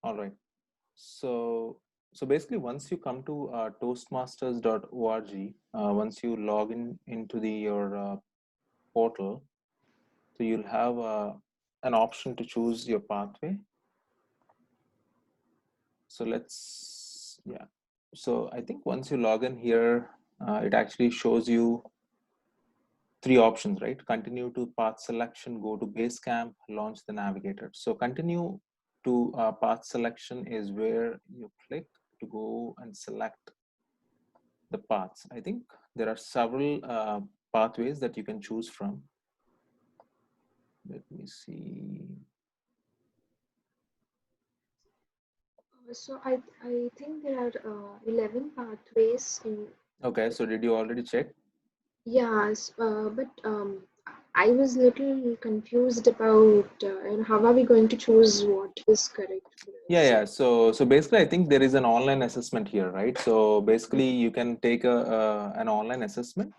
All right. So basically, once you come to toastmasters.org, once you log in into your portal, so you'll have an option to choose your pathway. So yeah. So I think once you log in here, it actually shows you three options, right? Continue to path selection, go to Basecamp, launch the navigator. So continue to path selection is where you click to go and select the paths. I think there are several pathways that you can choose from. Let me see. So I think there are 11 pathways in. Okay, so did you already check? Yes, but I was little confused about and how are we going to choose what is correct for us? Yeah. So basically, I think there is an online assessment here, right? So basically, you can take an online assessment,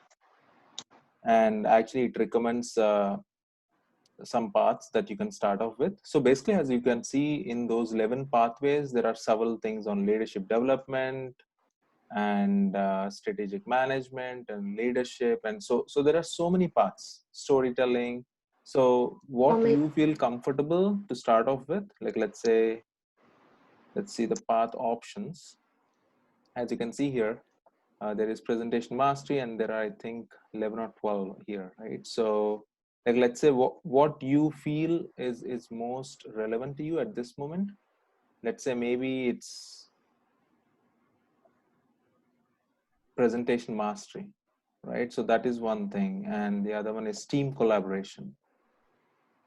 and actually, it recommends some paths that you can start off with. So basically, as you can see in those 11 pathways, there are several things on leadership development and strategic management and leadership, and so there are so many paths, storytelling. So what Like you feel comfortable to start off with, like let's see the path options. As you can see here, there is presentation mastery, and there are, I think, 11 or 12 here, right? So like, let's say what you feel is most relevant to you at this moment. Let's say maybe it's presentation mastery, right? So that is one thing, and the other one is team collaboration,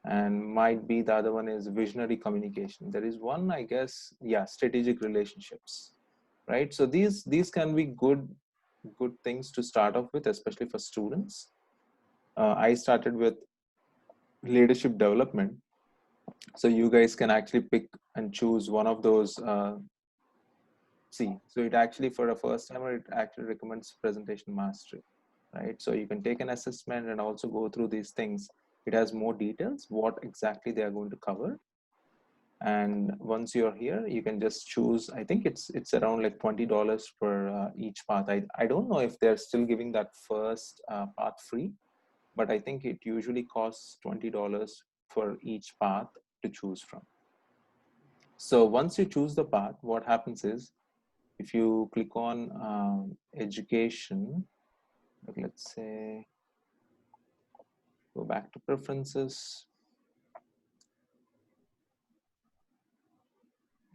and might be the other one is visionary communication. There is one, I guess, yeah, strategic relationships, right? So these can be good things to start off with, especially for students. I started with leadership development, so you guys can actually pick and choose one of those. See, so it actually, for a first timer, it actually recommends presentation mastery, right? So you can take an assessment and also go through these things. It has more details what exactly they are going to cover, and once you're here, you can just choose. I think it's around like $20 for each path. I don't know if they're still giving that first path free, but I think it usually costs $20 for each path to choose from. So once you choose the path, what happens is, if you click on education, let's say, go back to preferences.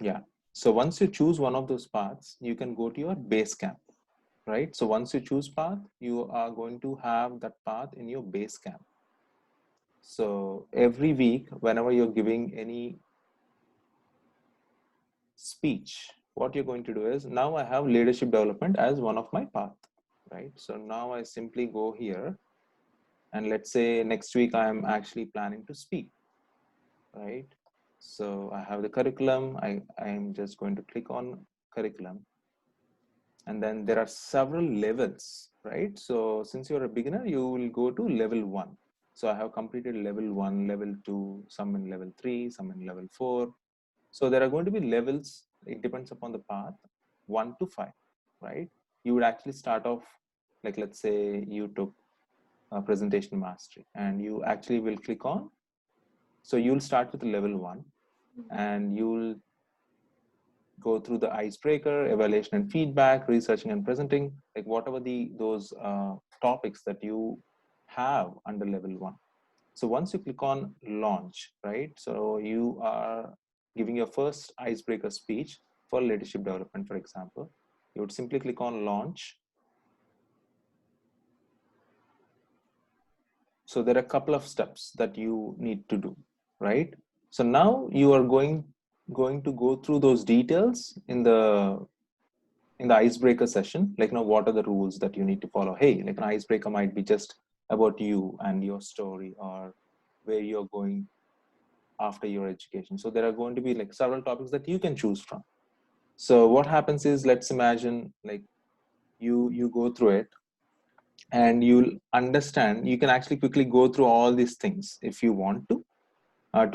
Yeah. So once you choose one of those paths, you can go to your Basecamp, right? So once you choose path, you are going to have that path in your Basecamp. So every week, whenever you're giving any speech, what you're going to do is, now I have leadership development as one of my path, right? So now I simply go here, and let's say next week I'm actually planning to speak, right? So I have the curriculum. I'm just going to click on curriculum, and then there are several levels, right? So since you're a beginner, you will go to level 1. So I have completed level 1, level 2, some in level 3, some in level 4. So there are going to be levels. It depends upon the path, 1 to 5, right? You would actually start off, like, let's say you took presentation mastery, and you actually will click on. So you'll start with level 1, and you'll go through the icebreaker, evaluation and feedback, researching and presenting, like whatever those topics that you have under level 1. So once you click on launch, right? So you are giving your first icebreaker speech for leadership development, for example. You would simply click on launch. So there are a couple of steps that you need to do, right? So now you are going to go through those details in the icebreaker session, like, what are the rules that you need to follow. Hey, like, an icebreaker might be just about you and your story, or where you're going after your education. So there are going to be like several topics that you can choose from. So what happens is, let's imagine, like, you go through it, and you'll understand. You can actually quickly go through all these things if you want to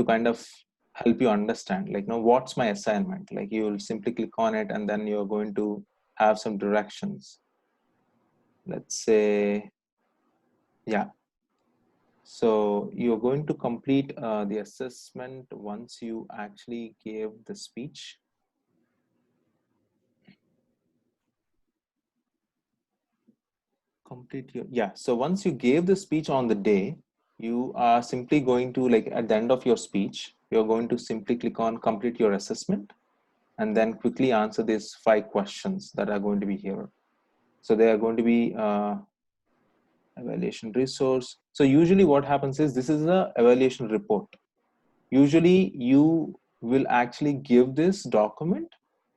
kind of help you understand, like, what's my assignment? Like, you'll simply click on it and then you're going to have some directions. Let's say, yeah. So you're going to complete the assessment once you actually gave the speech. Complete your, yeah. So once you gave the speech on the day, you are simply going to, like, at the end of your speech, you're going to simply click on complete your assessment and then quickly answer these 5 questions that are going to be here. So they are going to be evaluation resource. So usually what happens is, this is a evaluation report. Usually you will actually give this document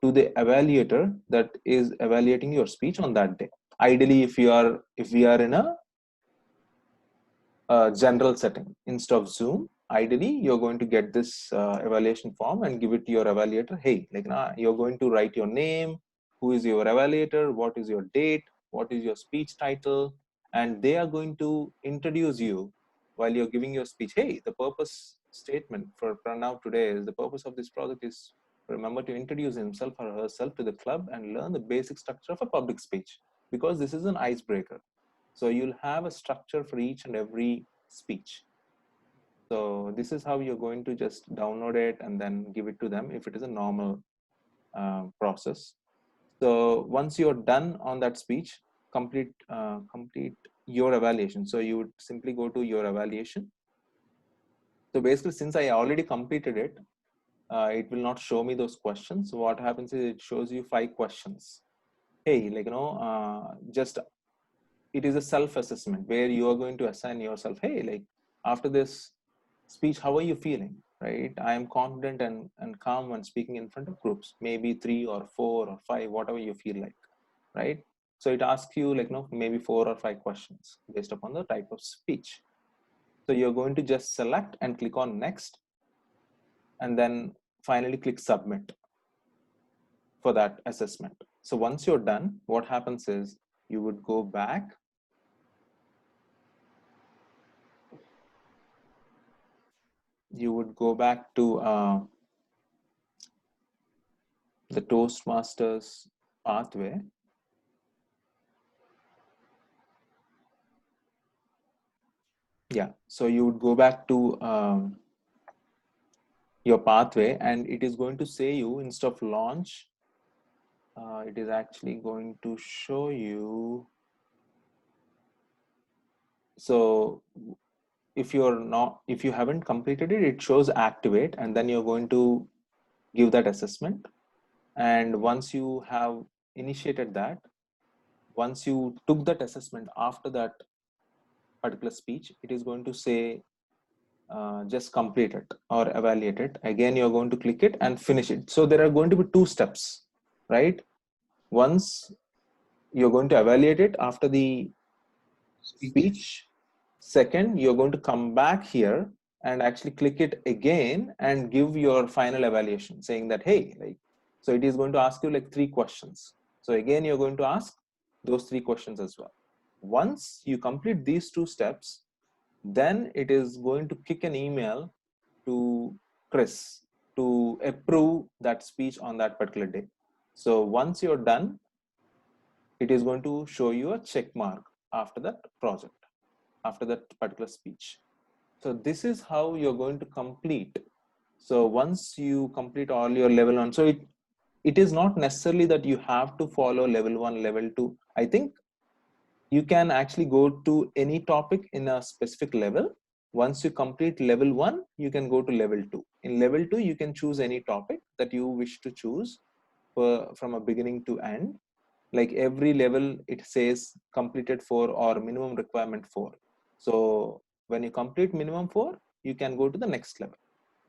to the evaluator that is evaluating your speech on that day. Ideally, if we are in a general setting instead of Zoom, ideally you're going to get this evaluation form and give it to your evaluator. Hey, like, you're going to write your name, who is your evaluator, what is your date, what is your speech title, and they are going to introduce you while you're giving your speech. Hey, the purpose statement for Pranav today is, the purpose of this project is, remember to introduce himself or herself to the club and learn the basic structure of a public speech, because this is an icebreaker. So you'll have a structure for each and every speech. So this is how you're going to just download it and then give it to them if it is a normal process. So once you're done on that speech, complete your evaluation. So you would simply go to your evaluation. So basically, since I already completed it, it will not show me those questions. So what happens is, it shows you 5 questions. Hey, like, just, it is a self-assessment where you are going to assign yourself, hey, like, after this speech, how are you feeling? Right? I am confident and calm when speaking in front of groups, maybe 3 or 4 or 5, whatever you feel like. Right? So it asks you, like, maybe 4 or 5 questions based upon the type of speech. So you're going to just select and click on next, and then finally click submit for that assessment. So once you're done, what happens is, you would go back. You would go back to the Toastmasters pathway. Yeah, so you would go back to your pathway, and it is going to say you, instead of launch, it is actually going to show you. So if you haven't completed it, it shows activate, and then you're going to give that assessment. And once you have initiated that, once you took that assessment after that particular speech, it is going to say just complete it or evaluate it. Again, you're going to click it and finish it. So there are going to be 2 steps, right? Once you're going to evaluate it after the speech. Second, you're going to come back here and actually click it again and give your final evaluation, saying that, hey, like, so it is going to ask you like 3 questions. So again, you're going to ask those 3 questions as well. Once you complete these 2 steps, then it is going to kick an email to Chris to approve that speech on that particular day. So once you're done, it is going to show you a check mark after that project, after that particular speech. So this is how you're going to complete. So once you complete all your level 1, so it is not necessarily that you have to follow level 1, level 2. I think you can actually go to any topic in a specific level. Once you complete level 1, you can go to level 2. In level 2, you can choose any topic that you wish to choose from a beginning to end. Like every level, it says completed 4 or minimum requirement 4. So when you complete minimum 4, you can go to the next level.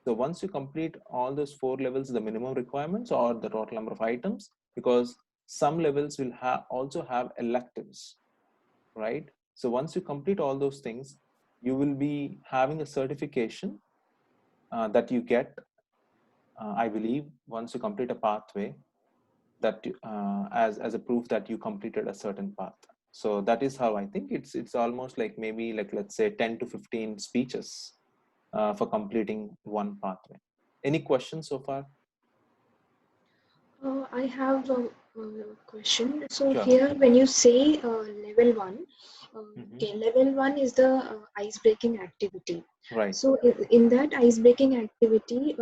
So once you complete all those 4 levels, the minimum requirements or the total number of items, because some levels will also have electives, right? So once you complete all those things, you will be having a certification that you get, I believe, once you complete a pathway, that as a proof that you completed a certain path. So that is how I think it's almost like, maybe like, let's say 10 to 15 speeches for completing one pathway. Any questions so far? I have a question. So Sure. here, when you say level one, Mhm. okay, level one is the ice-breaking activity. Right. So in that ice-breaking activity,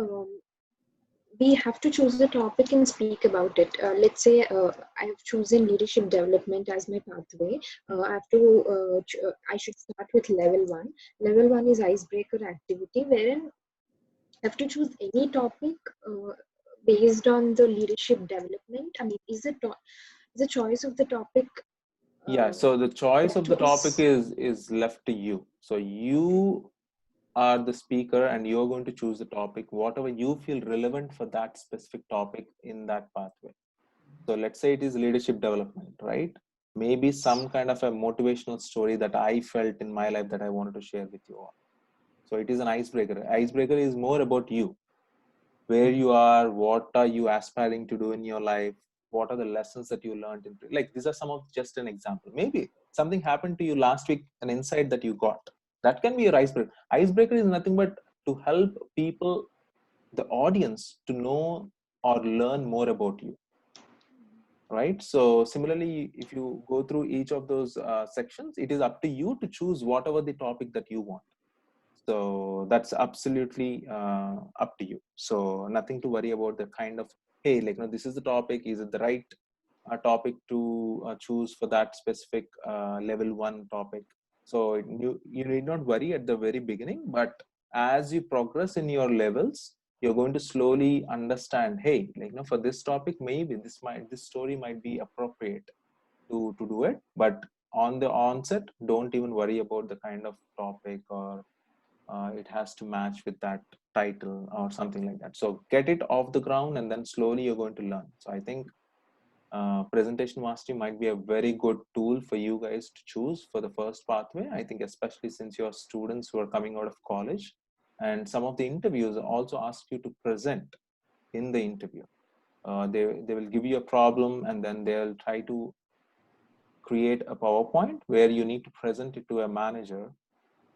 we have to choose the topic and speak about it. Let's say I have chosen leadership development as my pathway. I have to. I should start with level one. Level one is icebreaker activity, wherein I have to choose any topic based on the leadership development. I mean, is the choice of the topic Yeah, uh, so the choice up of to the topic us? is left to you. So you are the speaker and you're going to choose the topic, whatever you feel relevant for that specific topic in that pathway. So let's say it is leadership development, right? Maybe some kind of a motivational story that I felt in my life that I wanted to share with you all. So it is an icebreaker. Icebreaker is more about you, where you are, what are you aspiring to do in your life, what are the lessons that you learned in, like these are some of just an example. Maybe something happened to you last week, an insight that you got, that can be your icebreaker. Icebreaker is nothing but to help people, the audience, to know or learn more about you, right? So similarly, if you go through each of those sections, it is up to you to choose whatever the topic that you want. So that's absolutely up to you. So nothing to worry about the kind of, hey, like, no, this is the topic, is it the right topic to choose for that specific level one topic. So you need not worry at the very beginning, but as you progress in your levels, you're going to slowly understand, hey, like, for this topic, maybe this story might be appropriate to do it. But on the onset, don't even worry about the kind of topic, or it has to match with that title or something like that. So get it off the ground and then slowly you're going to learn. So I think presentation mastery might be a very good tool for you guys to choose for the first pathway. I think especially since you're students who are coming out of college, and some of the interviews also ask you to present in the interview. They will give you a problem and then they'll try to create a PowerPoint where you need to present it to a manager,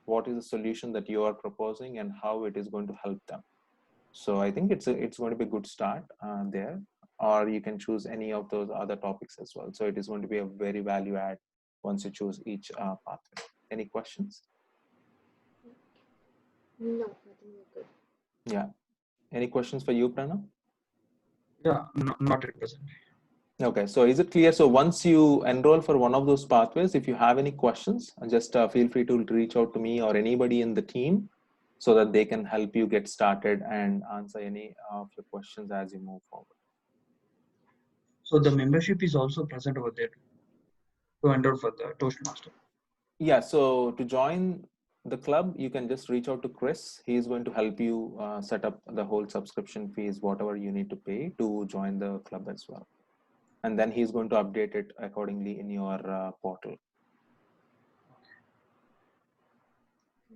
what is the solution that you are proposing and how it is going to help them. So I think it's going to be a good start there. Or you can choose any of those other topics as well. So it is going to be a very value add once you choose each pathway. Any questions? No, I think we're good. Yeah. Any questions for you, Pranav? Yeah, not at present. Okay, so is it clear? So once you enroll for one of those pathways, if you have any questions, just feel free to reach out to me or anybody in the team so that they can help you get started and answer any of your questions as you move forward. So the membership is also present over there to enroll for the Toastmaster. Yeah, so to join the club, you can just reach out to Chris. He is going to help you set up the whole subscription fees, whatever you need to pay to join the club as well. And then he's going to update it accordingly in your portal.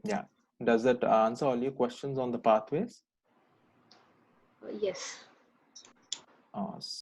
Yeah. Does that answer all your questions on the pathways? Yes. Awesome.